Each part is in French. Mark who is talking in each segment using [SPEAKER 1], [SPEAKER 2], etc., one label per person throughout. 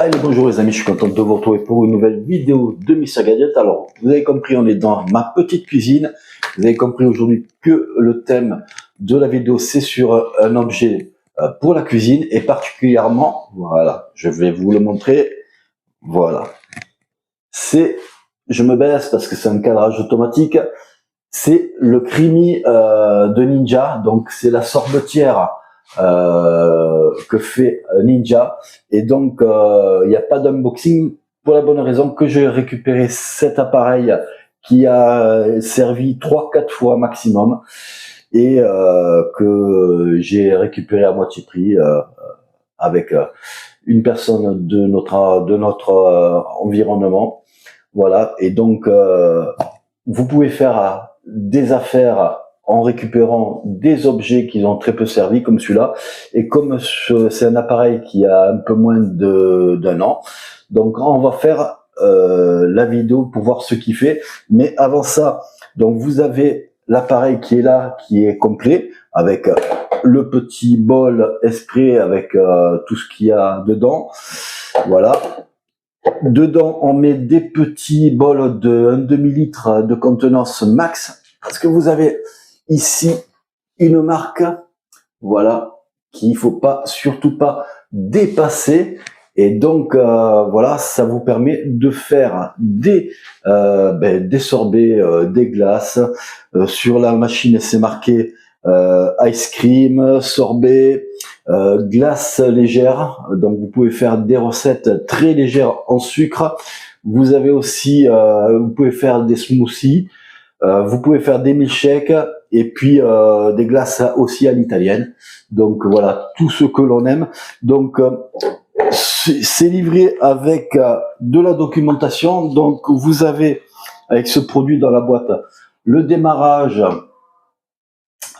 [SPEAKER 1] Allez, bonjour les amis, je suis content de vous retrouver pour une nouvelle vidéo de Mister Gadget. Alors, vous avez compris, on est dans ma petite cuisine. Vous avez compris aujourd'hui que le thème de la vidéo, c'est sur un objet pour la cuisine et particulièrement, voilà, je vais vous le montrer. Voilà, je me baisse parce que c'est un cadrage automatique. C'est le Creamy de Ninja, donc c'est la sorbetière que fait Ninja, et donc il n'y a pas d'unboxing pour la bonne raison que j'ai récupéré cet appareil qui a servi 3-4 fois maximum et que j'ai récupéré à moitié prix avec une personne de notre environnement. Voilà, et donc vous pouvez faire des affaires en récupérant des objets qui ont très peu servi, comme celui-là. Et comme c'est un appareil qui a un peu moins d'un an, donc on va faire la vidéo pour voir ce qu'il fait. Mais avant ça, donc vous avez l'appareil qui est là, qui est complet, avec le petit bol esprit avec tout ce qu'il y a dedans. Voilà. Dedans, on met des petits bols de 1 demi-litre de contenance max, parce que vous avez ici une marque, voilà, qu'il faut pas, surtout pas dépasser. Et donc, voilà, ça vous permet de faire des sorbets, des glaces. Sur la machine, c'est marqué ice cream, sorbet, glace légère. Donc, vous pouvez faire des recettes très légères en sucre. Vous avez aussi, vous pouvez faire des smoothies. Vous pouvez faire des milkshakes et puis des glaces aussi à l'italienne. Donc voilà, tout ce que l'on aime. Donc c'est livré avec de la documentation. Donc vous avez avec ce produit dans la boîte le démarrage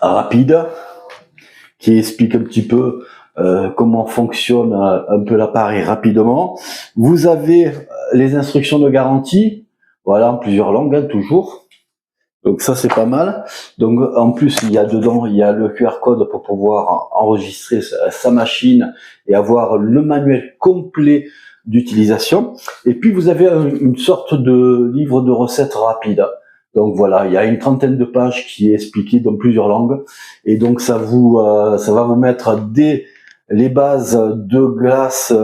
[SPEAKER 1] rapide qui explique un petit peu comment fonctionne un peu l'appareil rapidement. Vous avez les instructions de garantie, voilà, en plusieurs langues, hein, toujours. Donc ça, c'est pas mal. Donc en plus, il y a dedans, il y a le QR code pour pouvoir enregistrer sa machine et avoir le manuel complet d'utilisation. Et puis vous avez une sorte de livre de recettes rapide. Donc voilà, il y a une trentaine de pages qui est expliqué dans plusieurs langues. Et donc ça va vous mettre les bases de glace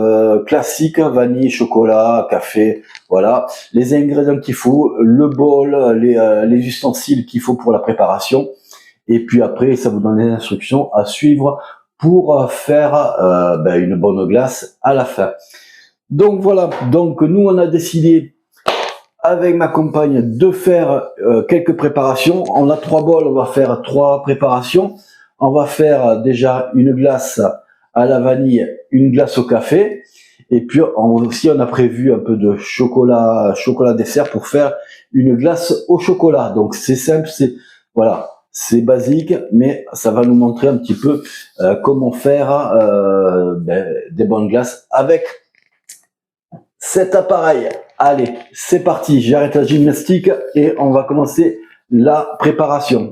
[SPEAKER 1] classiques, vanille, chocolat, café, voilà, les ingrédients qu'il faut, le bol, les ustensiles qu'il faut pour la préparation. Et puis après, ça vous donne les instructions à suivre pour faire une bonne glace à la fin. Donc voilà, donc nous on a décidé avec ma compagne de faire quelques préparations. On a 3 bols, on va faire 3 préparations. On va faire déjà une glace à la vanille, une glace au café. Et puis aussi on a prévu un peu de chocolat dessert pour faire une glace au chocolat. Donc c'est simple, voilà, c'est basique, mais ça va nous montrer un petit peu comment faire des bonnes glaces avec cet appareil. Allez, c'est parti, j'arrête la gymnastique et on va commencer la préparation.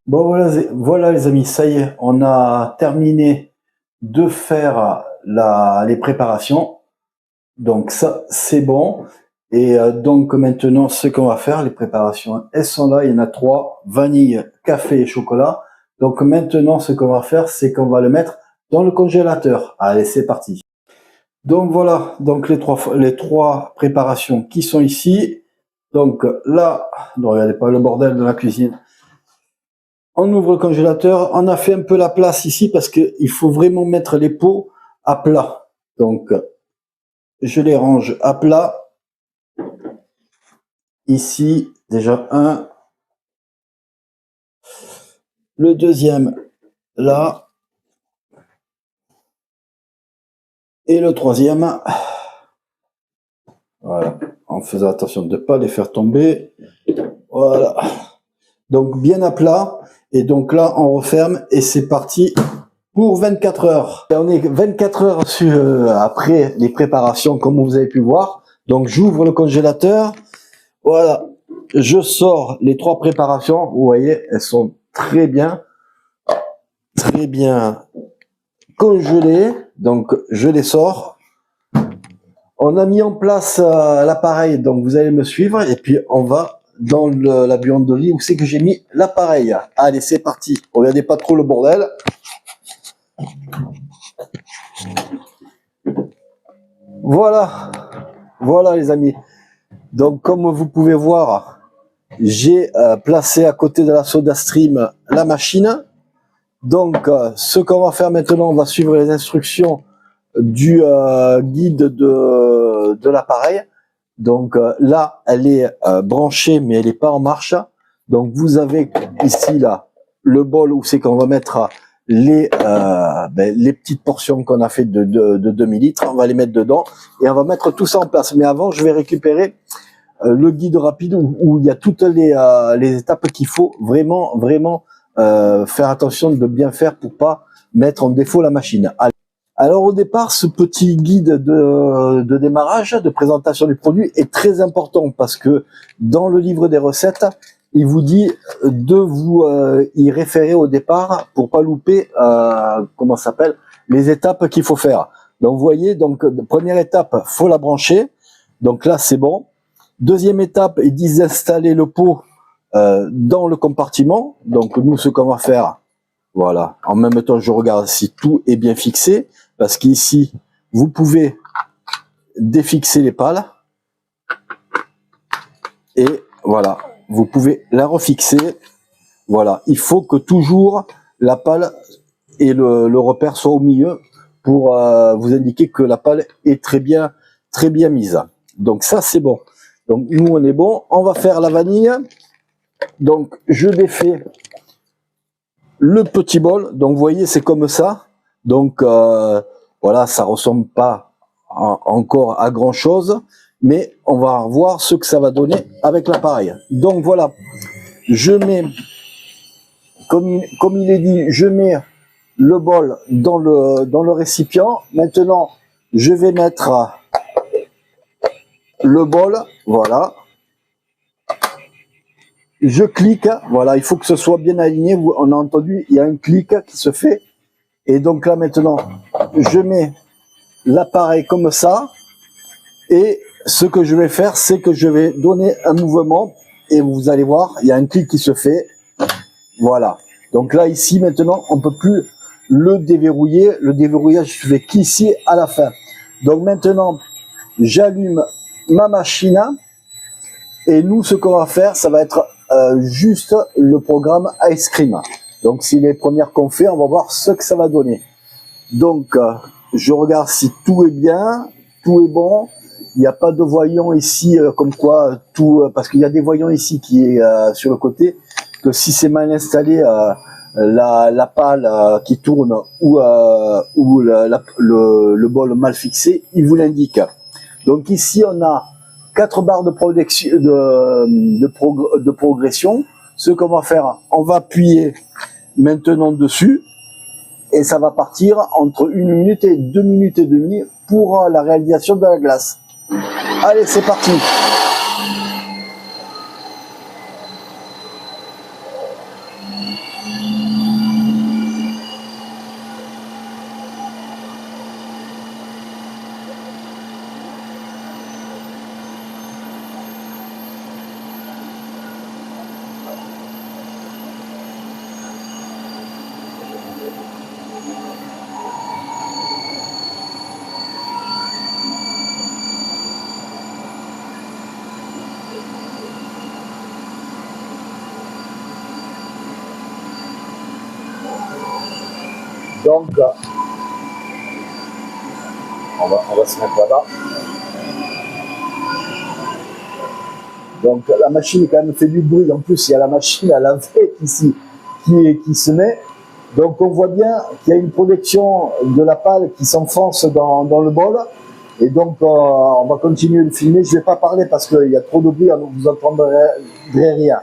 [SPEAKER 1] Bon voilà les amis, ça y est, on a terminé de faire les préparations. Donc ça c'est bon. Et donc maintenant ce qu'on va faire, les préparations, elles sont là, il y en a 3, vanille, café et chocolat. Donc maintenant ce qu'on va faire, c'est qu'on va le mettre dans le congélateur. Allez, c'est parti. Donc voilà, donc les trois préparations qui sont ici. Donc là, ne regardez pas le bordel de la cuisine. On ouvre le congélateur. On a fait un peu la place ici parce qu'il faut vraiment mettre les pots à plat. Donc je les range à plat. Ici, déjà un. Le deuxième, là. Et le troisième, voilà, en faisant attention de ne pas les faire tomber. Voilà. Donc bien à plat. Et donc là, on referme et c'est parti pour 24 heures. Et on est 24 heures après les préparations, comme vous avez pu voir. Donc j'ouvre le congélateur. Voilà. Je sors les 3 préparations. Vous voyez, elles sont très bien congelées. Donc je les sors. On a mis en place l'appareil. Donc vous allez me suivre. Et puis on va dans la buanderie où c'est que j'ai mis l'appareil. Allez, c'est parti. Regardez pas trop le bordel. Voilà, voilà les amis. Donc comme vous pouvez voir, j'ai placé à côté de la SodaStream la machine. Donc ce qu'on va faire maintenant, on va suivre les instructions du guide de l'appareil. Donc là, elle est branchée, mais elle n'est pas en marche. Donc vous avez ici là le bol où c'est qu'on va mettre les petites portions qu'on a fait de 2 ml. On va les mettre dedans et on va mettre tout ça en place. Mais avant, je vais récupérer le guide rapide où il y a toutes les étapes qu'il faut vraiment faire attention de bien faire pour pas mettre en défaut la machine. Allez. Alors au départ, ce petit guide de démarrage, de présentation du produit est très important parce que dans le livre des recettes, il vous dit de vous y référer au départ pour pas louper comment ça s'appelle les étapes qu'il faut faire. Donc vous voyez, donc première étape, faut la brancher. Donc là c'est bon. Deuxième étape, ils disent d'installer le pot dans le compartiment. Donc nous ce qu'on va faire, voilà. En même temps, je regarde si tout est bien fixé. Parce qu'ici, vous pouvez défixer les pales. Et voilà, vous pouvez la refixer. Voilà, il faut que toujours la pale et le repère soient au milieu pour vous indiquer que la pale est très bien mise. Donc ça, c'est bon. Donc nous, on est bon. On va faire la vanille. Donc je défais le petit bol. Donc vous voyez, c'est comme ça. Donc voilà, ça ressemble pas encore à grand chose, mais on va voir ce que ça va donner avec l'appareil. Donc voilà, je mets, comme il est dit, je mets le bol dans le récipient. Maintenant, je vais mettre le bol, voilà. Je clique, voilà, il faut que ce soit bien aligné. On a entendu, il y a un clic qui se fait. Et donc là maintenant, je mets l'appareil comme ça. Et ce que je vais faire, c'est que je vais donner un mouvement. Et vous allez voir, il y a un clic qui se fait. Voilà. Donc là, ici, maintenant, on ne peut plus le déverrouiller. Le déverrouillage se fait qu'ici, à la fin. Donc maintenant, j'allume ma machine. Et nous, ce qu'on va faire, ça va être juste le programme Ice Cream. Donc, c'est les premières qu'on fait. On va voir ce que ça va donner. Donc, je regarde si tout est bien, tout est bon. Il n'y a pas de voyant ici, comme quoi tout, parce qu'il y a des voyants ici qui est sur le côté, que si c'est mal installé, la pale qui tourne ou le bol mal fixé, il vous l'indique. Donc ici, on a 4 barres de progression. Ce qu'on va faire, on va appuyer maintenant dessus et ça va partir entre 1 minute et 2 minutes et demie pour la réalisation de la glace. Allez, c'est parti. Donc, on va se mettre là-bas. Donc, la machine quand même fait du bruit. En plus, il y a la machine à laver ici qui se met. Donc on voit bien qu'il y a une projection de la pâle qui s'enfonce dans le bol. Et donc on va continuer de filmer. Je ne vais pas parler parce qu'il y a trop de bruit, donc vous n'entendrez rien.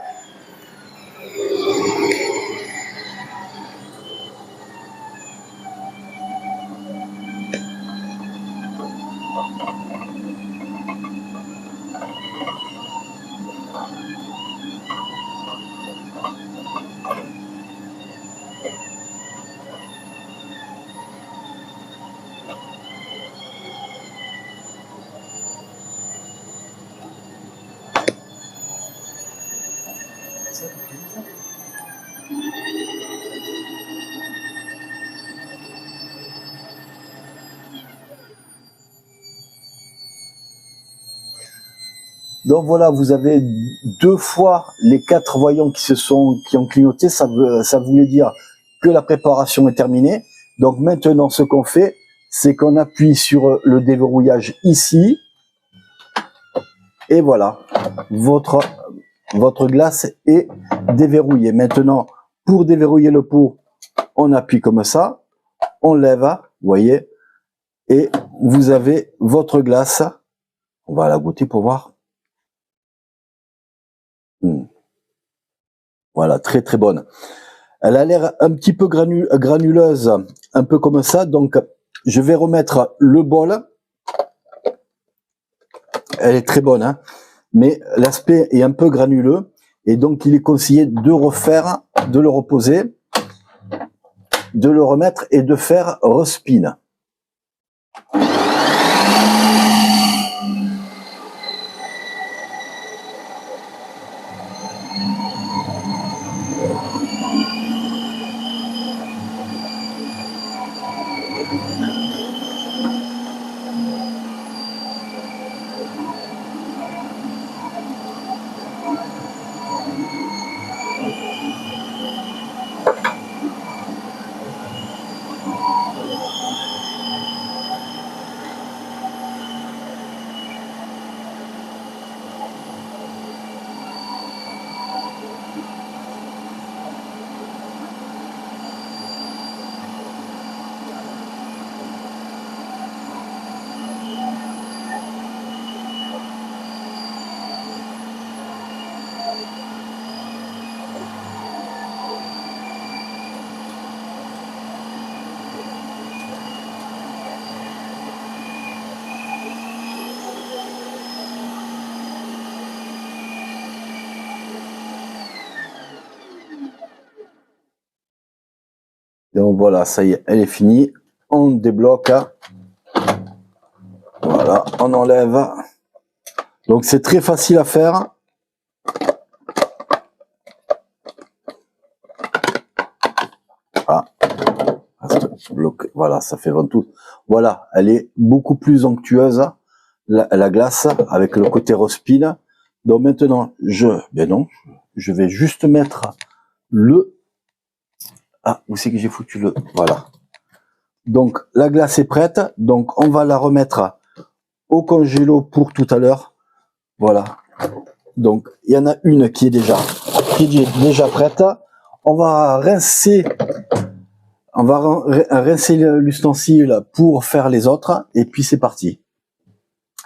[SPEAKER 1] Donc voilà, vous avez 2 fois les 4 voyants qui ont clignoté. Ça voulait dire que la préparation est terminée. Donc maintenant, ce qu'on fait, c'est qu'on appuie sur le déverrouillage ici. Et voilà, votre glace est déverrouillée. Maintenant, pour déverrouiller le pot, on appuie comme ça, on lève, vous voyez, et vous avez votre glace. On va la goûter pour voir. Voilà, très très bonne. Elle a l'air un petit peu granuleuse, un peu comme ça. Donc, je vais remettre le bol. Elle est très bonne, hein, mais l'aspect est un peu granuleux. Et donc, il est conseillé de refaire, de le reposer, de le remettre et de faire respin. Donc voilà, ça y est, elle est finie. On débloque. Voilà, on enlève. Donc c'est très facile à faire. Ah, voilà, ça fait ventouse. Voilà, elle est beaucoup plus onctueuse, la glace, avec le côté respin. Donc maintenant, je vais juste mettre le... Ah, où c'est que j'ai foutu le... Voilà. Donc, la glace est prête. Donc, on va la remettre au congélo pour tout à l'heure. Voilà. Donc, il y en a une qui est déjà prête. On va rincer l'ustensile pour faire les autres. Et puis, c'est parti.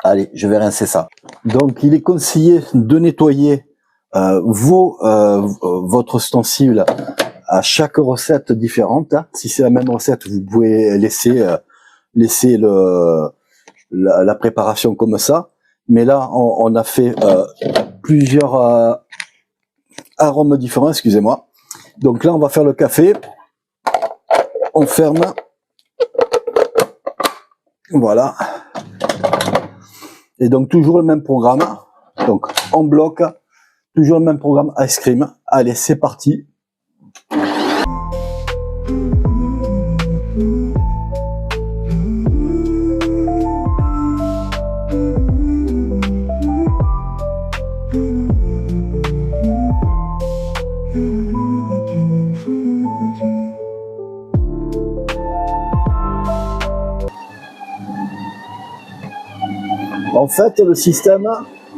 [SPEAKER 1] Allez, je vais rincer ça. Donc, il est conseillé de nettoyer votre ustensile à chaque recette différente. Si c'est la même recette, vous pouvez laisser la préparation comme ça. Mais là, on a fait plusieurs arômes différents, excusez-moi. Donc là, on va faire le café. On ferme. Voilà. Et donc, toujours le même programme. Donc, on bloque. Toujours le même programme ice cream. Allez, c'est parti. En fait, le système,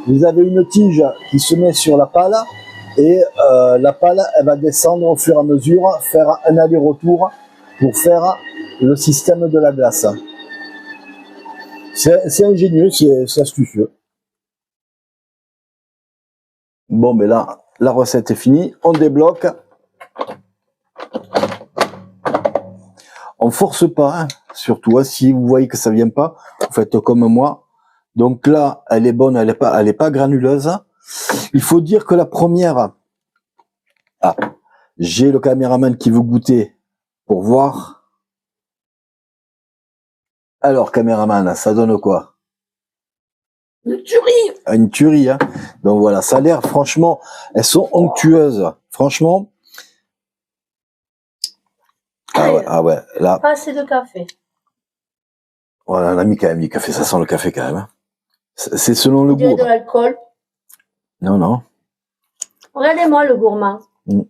[SPEAKER 1] vous avez une tige qui se met sur la pâle Et la pâle, elle va descendre au fur et à mesure, faire un aller-retour pour faire le système de la glace. C'est ingénieux, c'est astucieux. Bon, mais là, la recette est finie. On débloque. On force pas, hein, surtout. Hein, si vous voyez que ça vient pas, vous faites comme moi. Donc là, elle est bonne, elle est pas granuleuse. Il faut dire que la première... Ah, j'ai le caméraman qui veut goûter pour voir. Alors, caméraman, ça donne quoi?
[SPEAKER 2] Une tuerie.
[SPEAKER 1] Une tuerie, hein. Donc voilà, ça a l'air, franchement, elles sont onctueuses. Franchement. Ah ouais, là.
[SPEAKER 2] Pas assez de café.
[SPEAKER 1] Voilà, on a mis quand même du café, ça sent le café quand même. Hein. C'est selon le goût.
[SPEAKER 2] De l'alcool.
[SPEAKER 1] Non, non.
[SPEAKER 2] Regardez-moi le gourmand.
[SPEAKER 1] Non,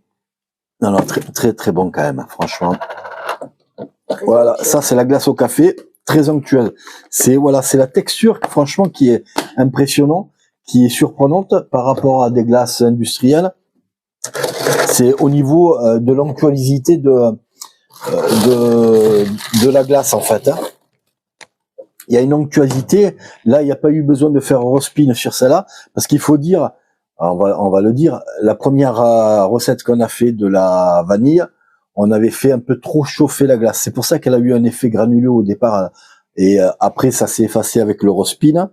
[SPEAKER 1] non, très très bon quand même, franchement.
[SPEAKER 2] Très
[SPEAKER 1] voilà,
[SPEAKER 2] onctueux.
[SPEAKER 1] ça c'est la glace au café, très onctueuse. C'est voilà, c'est la texture, franchement, qui est impressionnante, qui est surprenante par rapport à des glaces industrielles. C'est au niveau de l'onctuosité de la glace en fait. Hein. Il y a une onctuosité. Là, il n'y a pas eu besoin de faire rospine sur celle-là, parce qu'il faut dire, on va le dire, la première recette qu'on a fait de la vanille, on avait fait un peu trop chauffer la glace. C'est pour ça qu'elle a eu un effet granuleux au départ, et après ça s'est effacé avec le rospine,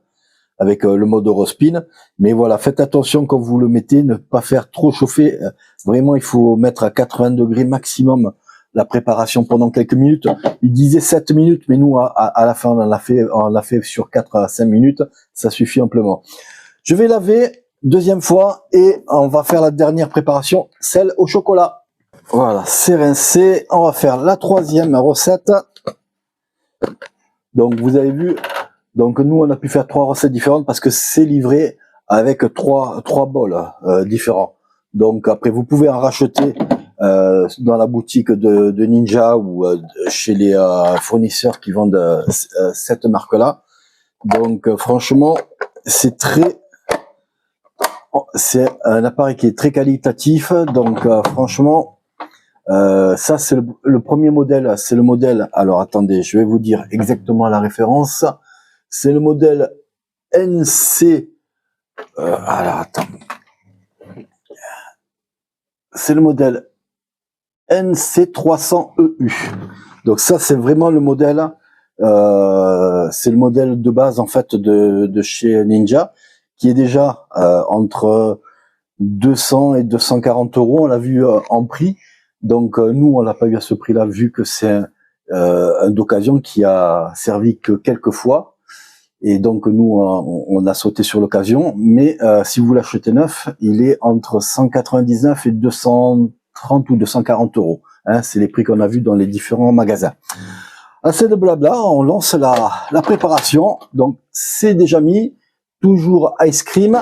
[SPEAKER 1] avec le mode rospine. Mais voilà, faites attention quand vous le mettez, ne pas faire trop chauffer. Vraiment, il faut mettre à 80 degrés maximum la préparation pendant quelques minutes. Il disait 7 minutes, mais nous, à la fin, on l'a fait sur 4 à 5 minutes. Ça suffit amplement. Je vais laver deuxième fois et on va faire la dernière préparation, celle au chocolat. Voilà, c'est rincé. On va faire la troisième recette. Donc, vous avez vu, donc nous, on a pu faire 3 recettes différentes parce que c'est livré avec trois bols différents. Donc, après, vous pouvez en racheter dans la boutique de Ninja ou chez les fournisseurs qui vendent cette marque-là. Donc franchement, c'est un appareil qui est très qualitatif. Donc franchement, ça c'est le premier modèle. C'est le modèle. Alors attendez, je vais vous dire exactement la référence. C'est le modèle NC. Alors attends. C'est le modèle NC300EU. Donc ça c'est vraiment le modèle, c'est le modèle de base en fait de chez Ninja, qui est déjà entre 200 et 240 euros. On l'a vu en prix. Donc nous on l'a pas eu à ce prix-là vu que c'est un d'occasion qui a servi que quelques fois. Et donc nous on a sauté sur l'occasion. Mais si vous l'achetez neuf, il est entre 199 et 230 ou 240 euros. Hein, c'est les prix qu'on a vus dans les différents magasins. Assez de blabla, on lance la préparation. Donc c'est déjà mis, toujours ice cream.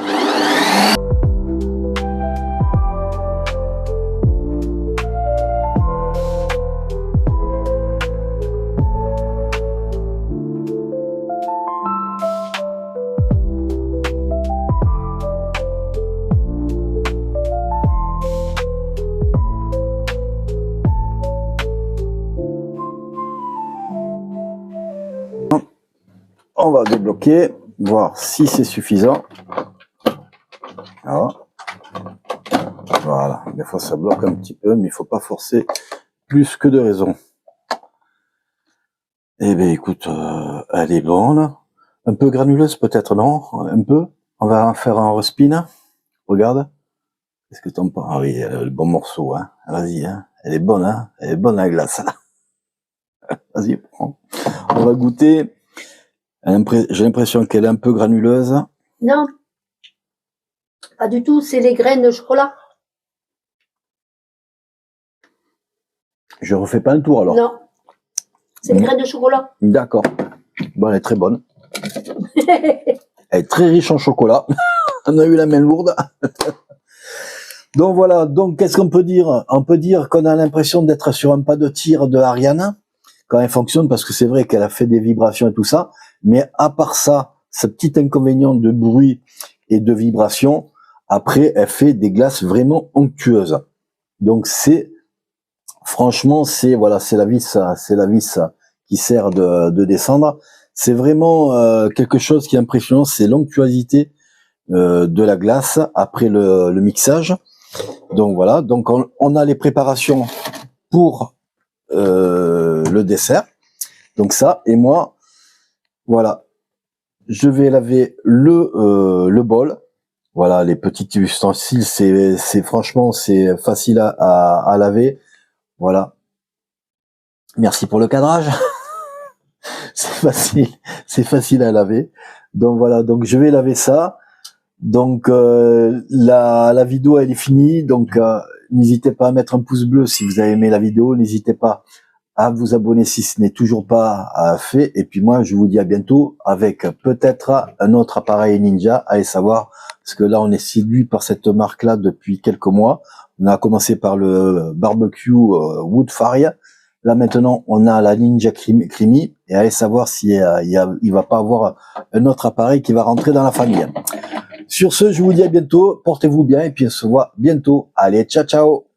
[SPEAKER 1] On va débloquer, voir si c'est suffisant. Voilà, des fois ça bloque un petit peu, mais il faut pas forcer plus que de raison. Eh bien écoute, elle est bonne. Un peu granuleuse peut-être, non? Un peu. On va en faire un respin. Regarde. Qu'est-ce que t'en penses? Ah oui, elle a le bon morceau, hein. Vas-y, hein. Elle est bonne, hein. Elle est bonne la glace. Vas-y, prends. On va goûter. J'ai l'impression qu'elle est un peu granuleuse.
[SPEAKER 2] Non, pas du tout, c'est les graines de chocolat.
[SPEAKER 1] Je refais pas un tour alors.
[SPEAKER 2] Non, c'est les graines de chocolat.
[SPEAKER 1] D'accord. Bon, elle est très bonne. Elle est très riche en chocolat. On a eu la main lourde. Donc voilà, donc qu'est-ce qu'on peut dire? On peut dire qu'on a l'impression d'être sur un pas de tir de Ariane quand elle fonctionne, parce que c'est vrai qu'elle a fait des vibrations et tout ça, mais à part ça, ce petit inconvénient de bruit et de vibration, Après, elle fait des glaces vraiment onctueuses. Donc franchement, voilà, c'est la vis qui sert de descendre. C'est vraiment quelque chose qui est impressionnant, c'est l'onctuosité de la glace après le mixage. Donc voilà, donc on a les préparations pour le dessert. Donc ça, et moi, voilà, je vais laver le bol. Voilà, les petits ustensiles, franchement, c'est facile à laver. Voilà. Merci pour le cadrage. C'est facile à laver. Donc voilà, donc je vais laver ça. Donc la vidéo elle est finie. Donc n'hésitez pas à mettre un pouce bleu si vous avez aimé la vidéo. N'hésitez pas à vous abonner si ce n'est toujours pas fait. Et puis moi, je vous dis à bientôt avec peut-être un autre appareil Ninja. Allez savoir, parce que là, on est séduit par cette marque-là depuis quelques mois. On a commencé par le barbecue Wood Fire. Là maintenant, on a la Ninja Creamy. Et allez savoir s'il il va pas avoir un autre appareil qui va rentrer dans la famille. Sur ce, je vous dis à bientôt. Portez-vous bien et puis on se voit bientôt. Allez, ciao, ciao!